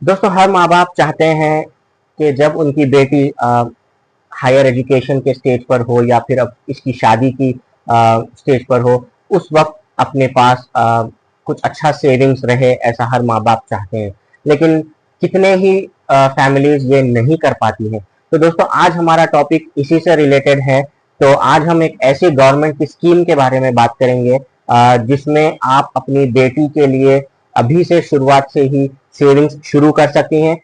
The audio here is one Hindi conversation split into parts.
दोस्तों, हर माँ बाप चाहते हैं कि जब उनकी बेटी हायर एजुकेशन के स्टेज पर हो या फिर अब इसकी शादी की स्टेज पर हो, उस वक्त अपने पास कुछ अच्छा सेविंग्स रहे, ऐसा हर माँ बाप चाहते हैं। लेकिन कितने ही फैमिलीज ये नहीं कर पाती हैं। तो दोस्तों, आज हमारा टॉपिक इसी से रिलेटेड है। तो आज हम एक ऐसी गवर्नमेंट की स्कीम के बारे में बात करेंगे जिसमें आप अपनी बेटी के लिए अभी से शुरुआत से ही सेविंग्स शुरू कर सकती हैं।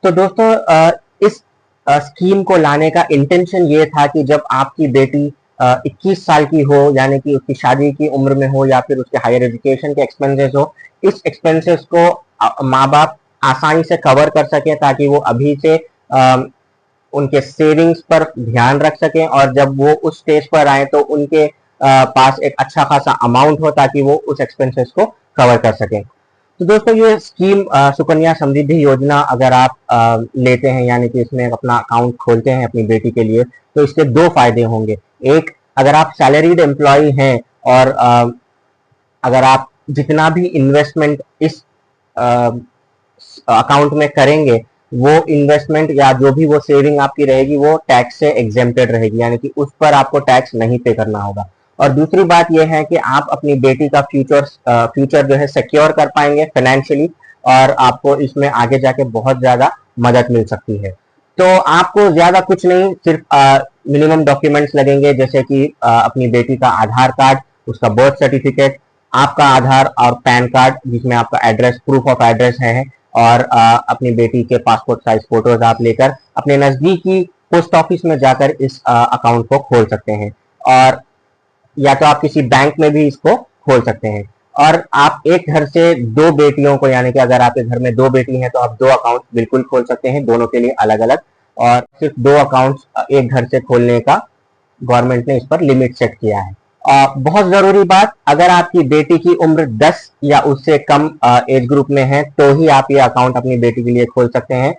तो दोस्तों, इस स्कीम को लाने का इंटेंशन ये था कि जब आपकी बेटी 21 साल की हो, यानी कि उसकी शादी की उम्र में हो या फिर उसके हायर एजुकेशन के एक्सपेंसेस हो, इस एक्सपेंसेस को माँ बाप आसानी से कवर कर सके, ताकि वो अभी से उनके सेविंग्स पर ध्यान रख सकें और जब वो उस स्टेज पर आए तो उनके पास एक अच्छा खासा अमाउंट हो, ताकि वो उस एक्सपेंसेस को कवर कर सकें। तो दोस्तों, ये स्कीम सुकन्या समृद्धि योजना अगर आप लेते हैं, यानी कि इसमें अपना अकाउंट खोलते हैं अपनी बेटी के लिए, तो इसके दो फायदे होंगे। एक, अगर आप सैलरीड एम्प्लॉय हैं और अगर आप जितना भी इन्वेस्टमेंट इस अकाउंट में करेंगे, वो इन्वेस्टमेंट या जो भी वो सेविंग आपकी रहेगी वो टैक्स से एग्जेम्प्टेड रहेगी, यानी कि उस पर आपको टैक्स नहीं पे करना होगा। और दूसरी बात यह है कि आप अपनी बेटी का फ्यूचर जो है सिक्योर कर पाएंगे फाइनेंशियली, और आपको इसमें आगे जाके बहुत ज्यादा मदद मिल सकती है। तो आपको ज्यादा कुछ नहीं, सिर्फ मिनिमम डॉक्यूमेंट्स लगेंगे, जैसे कि अपनी बेटी का आधार कार्ड, उसका बर्थ सर्टिफिकेट, आपका आधार और पैन कार्ड जिसमें आपका एड्रेस, प्रूफ ऑफ एड्रेस है, और अपनी बेटी के पासपोर्ट साइज फोटोज आप लेकर अपने नजदीकी पोस्ट ऑफिस में जाकर इस अकाउंट को खोल सकते हैं। और या तो आप किसी बैंक में भी इसको खोल सकते हैं। और आप एक घर से दो बेटियों को, यानी कि अगर आपके घर में दो बेटी हैं तो आप दो अकाउंट बिल्कुल खोल सकते हैं, दोनों के लिए अलग अलग। और सिर्फ दो अकाउंट्स एक घर से खोलने का गवर्नमेंट ने इस पर लिमिट सेट किया है। बहुत जरूरी बात, अगर आपकी बेटी की उम्र 10 या उससे कम एज ग्रुप में है तो ही आप ये अकाउंट अपनी बेटी के लिए खोल सकते हैं।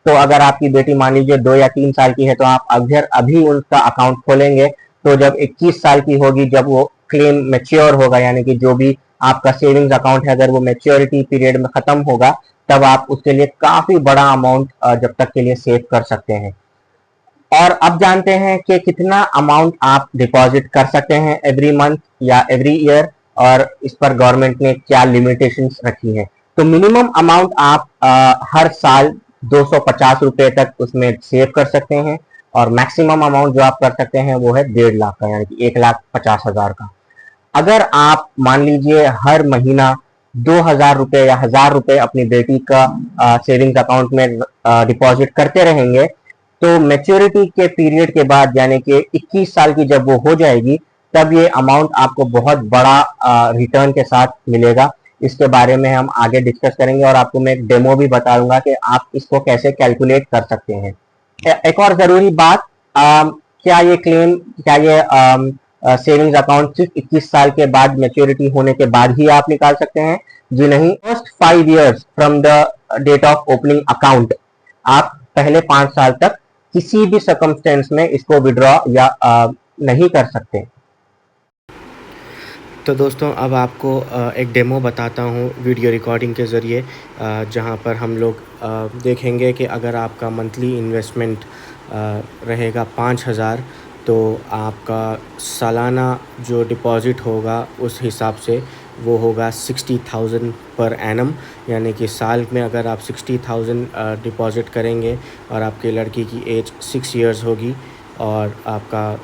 तो अगर आपकी बेटी मान लीजिए 2 या 3 साल की है, तो आप अगर अभी उनका अकाउंट खोलेंगे तो जब 21 साल की होगी, जब वो क्लेम मेच्योर होगा, यानी कि जो भी आपका सेविंग्स अकाउंट है अगर वो मेच्योरिटी पीरियड में खत्म होगा, तब आप उसके लिए काफी बड़ा अमाउंट जब तक के लिए सेव कर सकते हैं। और अब जानते हैं कि कितना अमाउंट आप डिपॉजिट कर सकते हैं एवरी मंथ या एवरी ईयर, और इस पर गवर्नमेंट ने क्या लिमिटेशंस रखी हैं। तो मिनिमम अमाउंट आप हर साल 250 रुपए तक उसमें सेव कर सकते हैं, और मैक्सिमम अमाउंट जो आप कर सकते हैं वो है 1.5 लाख का, यानी कि 1,50,000 का। अगर आप मान लीजिए हर महीना 2,000 रुपए या 1,000 रुपए अपनी बेटी का सेविंग्स अकाउंट में डिपॉजिट करते रहेंगे, तो मेच्योरिटी के पीरियड के बाद, यानी कि 21 साल की जब वो हो जाएगी, तब ये अमाउंट आपको बहुत बड़ा रिटर्न के साथ मिलेगा। इसके बारे में हम आगे डिस्कस करेंगे, और आपको मैं एक डेमो भी बता दूंगा कि आप इसको कैसे कैलकुलेट कर सकते हैं। एक और जरूरी बात, क्या ये सेविंग्स अकाउंट सिर्फ 21 साल के बाद मेच्योरिटी होने के बाद ही आप निकाल सकते हैं? जी नहीं, first 5 years from the date of opening account आप पहले 5 साल तक किसी भी सर्कमस्टेंस में इसको विड्रॉ या नहीं कर सकते। तो दोस्तों, अब आपको एक डेमो बताता हूँ वीडियो रिकॉर्डिंग के ज़रिए, जहाँ पर हम लोग देखेंगे कि अगर आपका मंथली इन्वेस्टमेंट रहेगा 5,000, तो आपका सालाना जो डिपॉज़िट होगा उस हिसाब से वो होगा 60,000 पर एनम, यानी कि साल में अगर आप 60,000 डिपॉज़िट करेंगे और आपके लड़की की एज 6 इयर्स होगी और आपका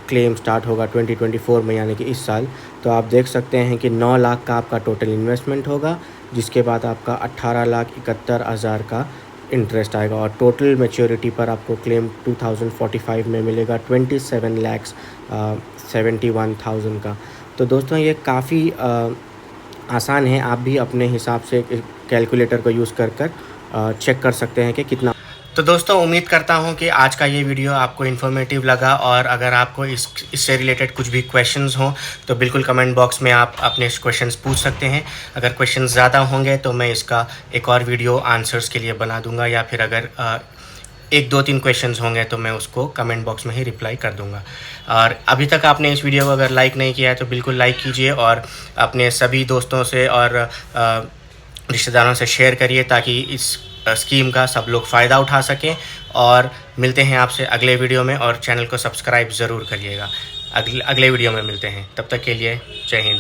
क्लेम स्टार्ट होगा 2024 में, यानी कि इस साल, तो आप देख सकते हैं कि 9 लाख का आपका टोटल इन्वेस्टमेंट होगा, जिसके बाद आपका 18,71,000 का इंटरेस्ट आएगा, और टोटल मैच्योरिटी पर आपको क्लेम 2045 में मिलेगा 27,71,000 का। तो दोस्तों, ये काफ़ी आसान है, आप भी अपने हिसाब से कैलकुलेटर को यूज़ कर चेक कर सकते हैं कि कितना। तो दोस्तों, उम्मीद करता हूं कि आज का ये वीडियो आपको इन्फॉर्मेटिव लगा, और अगर आपको इससे रिलेटेड कुछ भी क्वेश्चंस हों तो बिल्कुल कमेंट बॉक्स में आप अपने क्वेश्चंस पूछ सकते हैं। अगर क्वेश्चंस ज़्यादा होंगे तो मैं इसका एक और वीडियो आंसर्स के लिए बना दूंगा, या फिर अगर 1, 2, 3 क्वेश्चंस होंगे तो मैं उसको कमेंट बॉक्स में ही रिप्लाई कर दूंगा। और अभी तक आपने इस वीडियो को अगर लाइक नहीं किया है तो बिल्कुल लाइक कीजिए, और अपने सभी दोस्तों से और रिश्तेदारों से शेयर करिए ताकि इस स्कीम का सब लोग फ़ायदा उठा सकें। और मिलते हैं आपसे अगले वीडियो में, और चैनल को सब्सक्राइब ज़रूर करिएगा। अगले वीडियो में मिलते हैं, तब तक के लिए जय हिंद।